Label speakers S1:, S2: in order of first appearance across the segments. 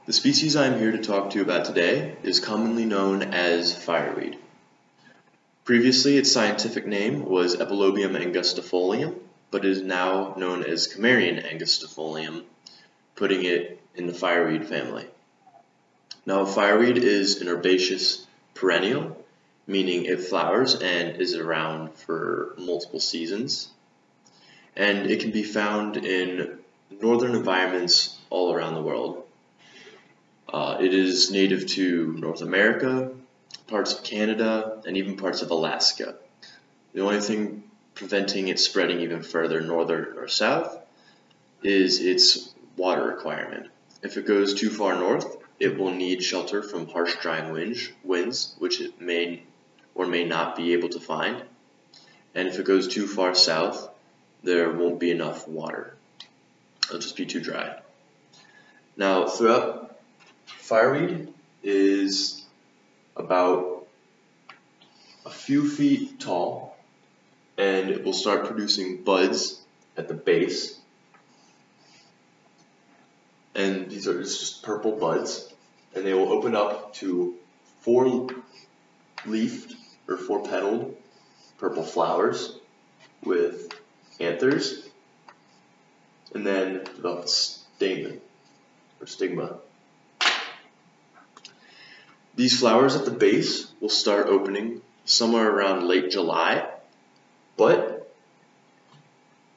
S1: The species I am here to talk to you about today is commonly known as fireweed. Previously, its scientific name was Epilobium angustifolium, but it is now known as Chamerion angustifolium, putting it in the fireweed family. Now, fireweed is an herbaceous perennial, meaning it flowers and is around for multiple seasons, and it can be found in northern environments all around the world. It is native to North America, parts of Canada, and even parts of Alaska. The only thing preventing it spreading even further northern or south is its water requirement. If it goes too far north, it will need shelter from harsh drying winds, which it may or may not be able to find. And if it goes too far south, there won't be enough water. It'll just be too dry. Now, fireweed is about a few feet tall, and it will start producing buds at the base. And these are just purple buds, and they will open up to four-leafed or four-petaled purple flowers with anthers, and then develop a stamen or stigma. These flowers at the base will start opening somewhere around late July, but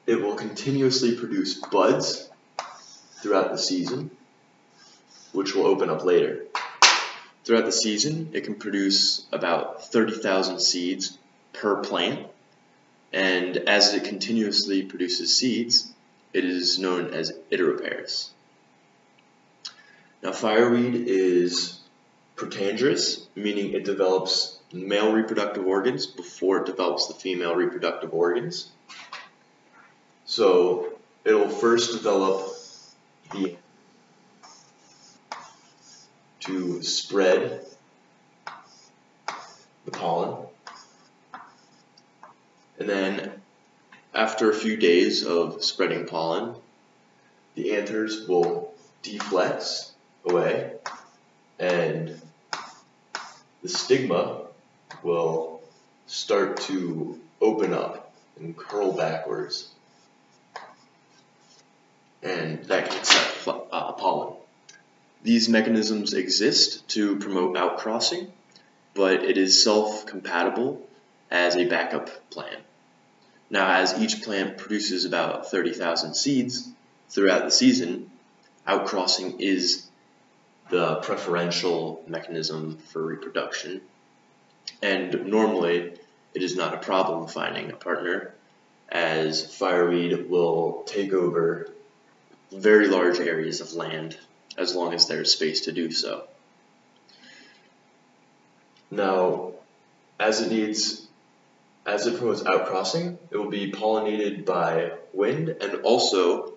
S1: it will continuously produce buds throughout the season, which will open up later. Throughout the season, it can produce about 30,000 seeds per plant, and as it continuously produces seeds, it is known as iteropairs. Now, fireweed is protandrous, meaning it develops male reproductive organs before it develops the female reproductive organs. So it'll first develop to spread the pollen, and then after a few days of spreading pollen, the anthers will deflex away, and the stigma will start to open up and curl backwards, and that can accept pollen. These mechanisms exist to promote outcrossing, but it is self-compatible as a backup plan. Now, as each plant produces about 30,000 seeds throughout the season, outcrossing is the preferential mechanism for reproduction, and normally it is not a problem finding a partner, as fireweed will take over very large areas of land as long as there is space to do so. Now, as it promotes outcrossing, it will be pollinated by wind, and also,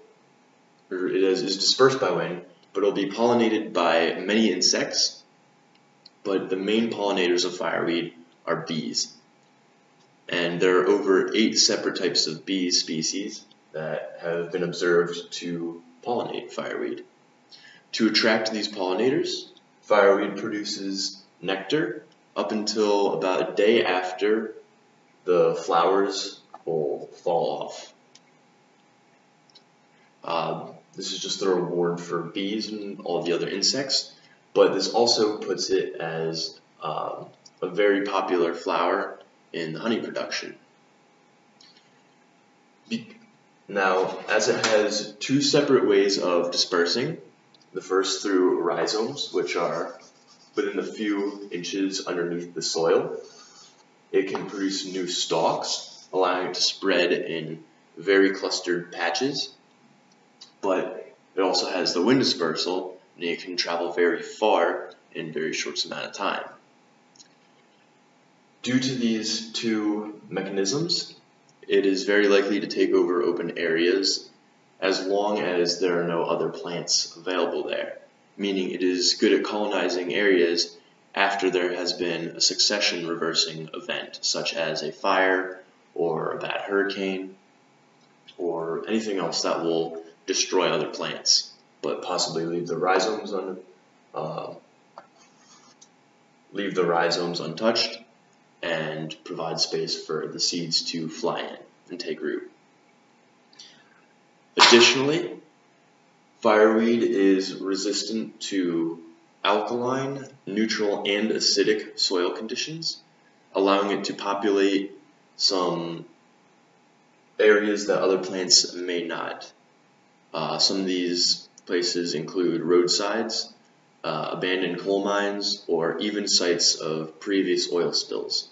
S1: it is dispersed by wind, but it will be pollinated by many insects, but the main pollinators of fireweed are bees. And there are over 8 separate types of bee species that have been observed to pollinate fireweed. To attract these pollinators, fireweed produces nectar up until about a day after the flowers will fall off. This is just the reward for bees and all the other insects, but this also puts it as a very popular flower in honey production. Now, as it has 2 separate ways of dispersing, the first through rhizomes, which are within a few inches underneath the soil, it can produce new stalks, allowing it to spread in very clustered patches. But it also has the wind dispersal, and it can travel very far in a very short amount of time. Due to these 2 mechanisms, it is very likely to take over open areas as long as there are no other plants available there, meaning it is good at colonizing areas after there has been a succession reversing event, such as a fire or a bad hurricane or anything else that will destroy other plants, but possibly leave the rhizomes leave the rhizomes untouched and provide space for the seeds to fly in and take root. Additionally, fireweed is resistant to alkaline, neutral, and acidic soil conditions, allowing it to populate some areas that other plants may not. Some of these places include roadsides, abandoned coal mines, or even sites of previous oil spills.